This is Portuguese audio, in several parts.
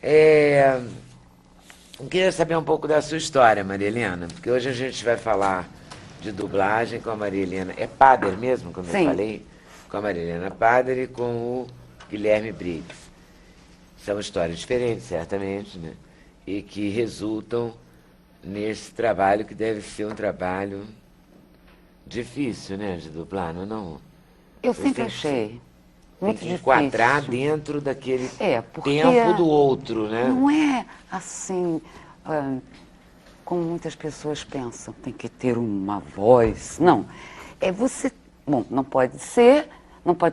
Eu queria saber um pouco da sua história, Maria Helena, porque hoje a gente vai falar de dublagem com a Maria Helena. É Pader mesmo, como Sim. eu falei? Com a Maria Helena Pader e com o Guilherme Briggs. São histórias diferentes, certamente, né? E que resultam nesse trabalho que deve ser um trabalho difícil, né, de dublar, não? Eu Você sempre tem que achei Tem muito que difícil. enquadrar dentro daquele porque tempo do outro, né? não é assim, como muitas pessoas pensam, tem que ter uma voz. Não. É você. Bom, não pode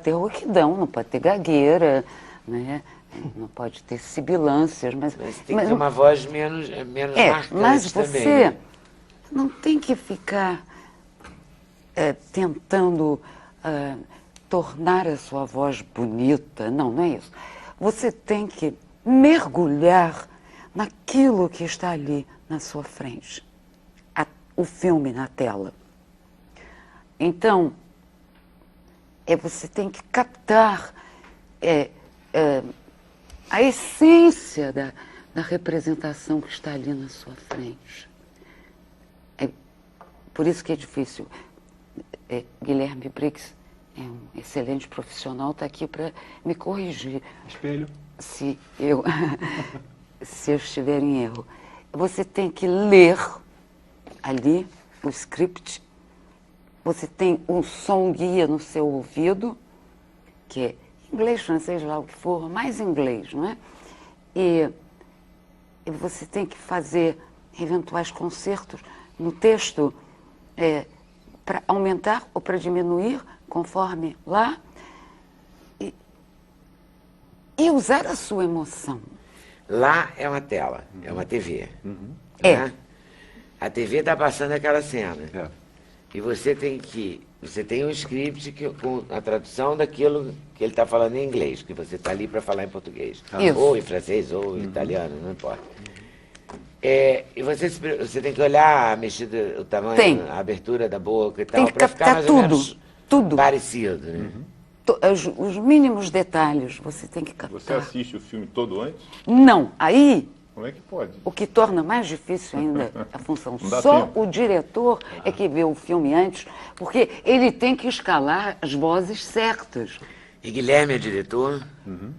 ter rouquidão, não pode ter gagueira, né? Não pode ter sibilâncias, Mas tem que ter uma voz menos marcante mas também, você né? não tem que ficar tentando tornar a sua voz bonita. Não, não é isso. Você tem que mergulhar naquilo que está ali na sua frente. O filme na tela. Então, você tem que captar a essência da representação que está ali na sua frente. É por isso que é difícil. Guilherme Briggs é um excelente profissional, está aqui para me corrigir. Espelho. Se eu estiver em erro. Você tem que ler ali o script, você tem um som guia no seu ouvido, que é inglês, francês, lá o que for, mais inglês, não é? E você tem que fazer eventuais concertos no texto para aumentar ou para diminuir, conforme lá, e usar a sua emoção. Lá é uma tela, é uma TV. É. Né? A TV está passando aquela cena. É. E você tem um script com a tradução daquilo que ele está falando em inglês, que você está ali para falar em português. Isso. Ou em francês, ou em italiano, não importa. E você tem que olhar a mexida, o tamanho, Tem. a abertura da boca e Tem tal, que para ficar captar mais ou menos tudo. parecido. Né? Os mínimos detalhes você tem que captar. Você assiste o filme todo antes? Não, aí Como é que pode? o que torna mais difícil ainda a função. Não dá Só tempo. o diretor é que vê o filme antes, porque ele tem que escalar as vozes certas. E Guilherme é diretor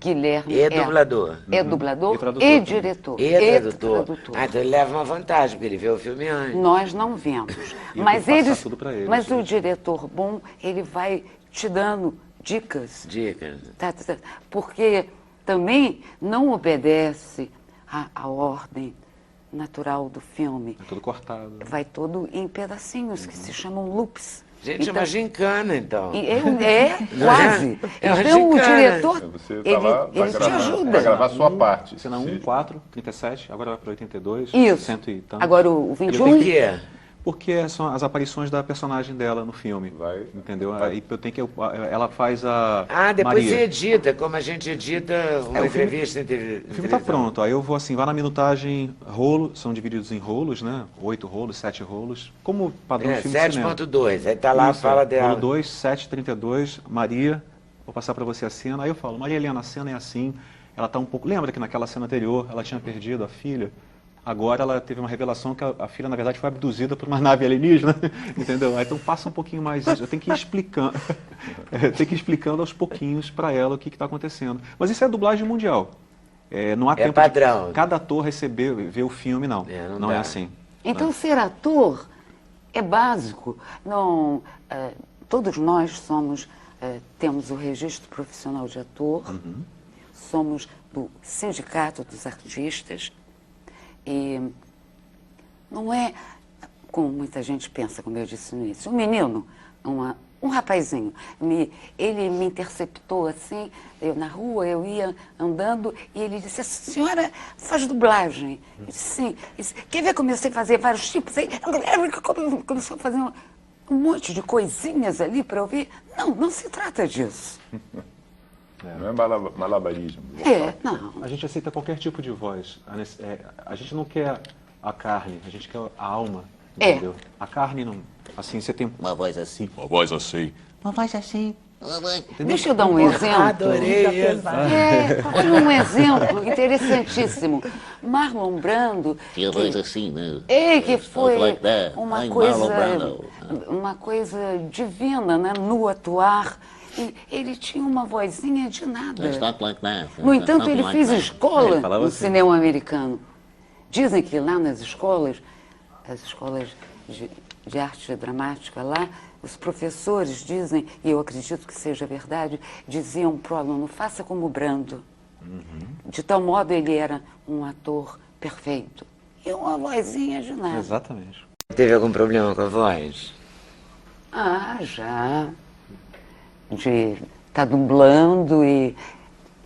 Guilherme e dublador. é dublador E tradutor e também. diretor. E tradutor. Ah, então ele leva uma vantagem, porque ele vê o filme antes. Nós não vemos. E Mas, passar eles, tudo pra eles, mas né? o diretor bom, ele vai te dando dicas. Dicas. Porque também não obedece à ordem natural do filme. É tudo cortado. Vai todo em pedacinhos, que se chamam loops. Gente, é uma gincana, então. Quase. É uma Então o gincana. diretor, Você está ele, lá ele te ajuda. para gravar a sua parte. Cena 1, 4, 37, agora vai para 82, Isso. 100 e tantos. Agora o Por 21, quê? Porque são as aparições da personagem dela no filme. Vai. Entendeu? Aí eu tenho que. Ela faz a. Ah, depois Maria. você edita, como a gente edita uma entrevista. O filme tá pronto, aí eu vou assim, vai na minutagem, rolo, são divididos em rolos, né? 8 rolos, 7 rolos, como padrão de filme de cinema. 7.2, aí tá lá, Isso, fala é. dela. Rolo 2, 7:32, Maria, vou passar para você a cena, aí eu falo, Maria Helena, a cena é assim, ela tá um pouco... Lembra que naquela cena anterior ela tinha perdido a filha? Agora ela teve uma revelação que a filha, na verdade, foi abduzida por uma nave alienígena, entendeu? Aí, então passa um pouquinho mais isso, eu tenho que ir explicando, explicando aos pouquinhos para ela o que está acontecendo. Mas isso é dublagem mundial. Não há tempo padrão. de cada ator ver o filme, não. Não É dá. assim. então ser ator é básico. Não, todos nós temos o registro profissional de ator, somos do Sindicato dos Artistas, e não é como muita gente pensa, como eu disse no início. Um menino, um rapazinho, ele me interceptou assim, eu na rua, eu ia andando, e ele disse, a senhora faz dublagem? Eu disse, sim. Ele disse, quer ver? Comecei a fazer vários tipos, aí começou a fazer um monte de coisinhas ali para eu ver. Não se trata disso. Não é malabarismo. Não. A gente aceita qualquer tipo de voz. A gente não quer a carne, a gente quer a alma, entendeu? A carne não... Assim, você tem uma voz assim, uma voz assim, uma voz assim, Deixa eu dar um exemplo. Adorei isso. Olha um exemplo interessantíssimo. Marlon Brando, Tinha voz assim, né? que foi like that. uma I'm coisa, Marlon Brando. uma coisa divina, né? No atuar. E ele tinha uma vozinha de nada. It's not like that. No entanto, Something ele like fez that. escola Ele falava no assim. cinema americano. Dizem que lá nas escolas, as escolas de arte dramática lá, os professores dizem, e eu acredito que seja verdade, diziam para o aluno, faça como Brando. De tal modo ele era um ator perfeito. E uma vozinha de nada. Exatamente. Teve algum problema com a voz? Ah, já. De estar dublando e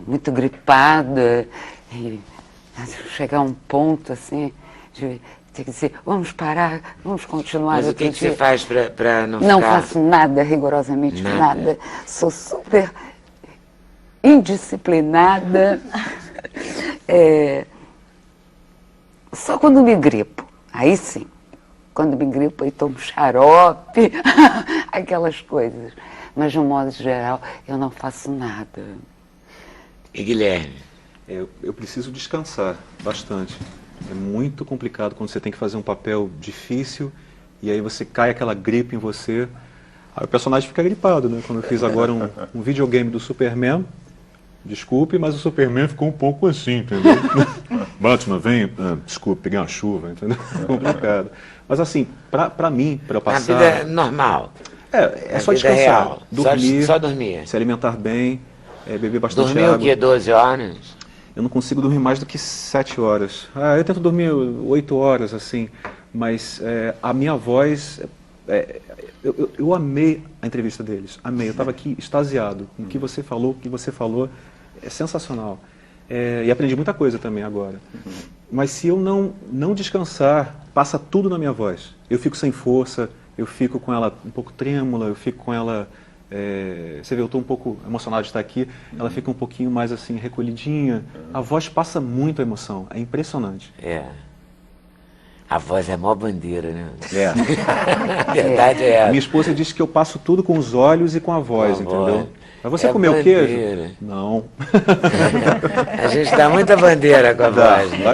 muito gripada. E chegar a um ponto assim, de ter que dizer, vamos parar, vamos continuar. Mas o outro que você dia. faz para não Não ficar... faço nada, rigorosamente Nada. nada. Sou super indisciplinada. Só quando me gripo. Aí sim. Quando me gripo, aí tomo xarope, aquelas coisas. Mas, de um modo geral, eu não faço nada. E Guilherme? Eu preciso descansar bastante. É muito complicado quando você tem que fazer um papel difícil e aí você cai aquela gripe em você. Aí o personagem fica gripado, né? Quando eu fiz agora um videogame do Superman, desculpe, mas o Superman ficou um pouco assim, entendeu? Batman, vem, desculpe, peguei uma chuva, entendeu? Complicado. Mas assim, pra mim, pra eu Na passar... vida normal. É só Na vida descansar, real. dormir, Só dormir. se alimentar bem, beber bastante Dormir água. o quê? 12 horas? Eu não consigo dormir mais do que 7 horas. Eu tento dormir 8 horas, assim, mas a minha voz... eu amei a entrevista deles, amei. Eu estava aqui extasiado com o que você falou, é sensacional. E aprendi muita coisa também agora. Mas se eu não descansar, passa tudo na minha voz. Eu fico sem força, eu fico com ela um pouco trêmula, eu fico com ela... você vê, eu estou um pouco emocionado de estar aqui, ela fica um pouquinho mais assim, recolhidinha. A voz passa muito a emoção, é impressionante. A voz é a maior bandeira, né? É. A verdade é Minha essa. esposa diz que eu passo tudo com os olhos e com a voz, Com a entendeu? voz. Mas você É comeu bandeira. queijo? Não. A gente dá muita bandeira com a voz, né?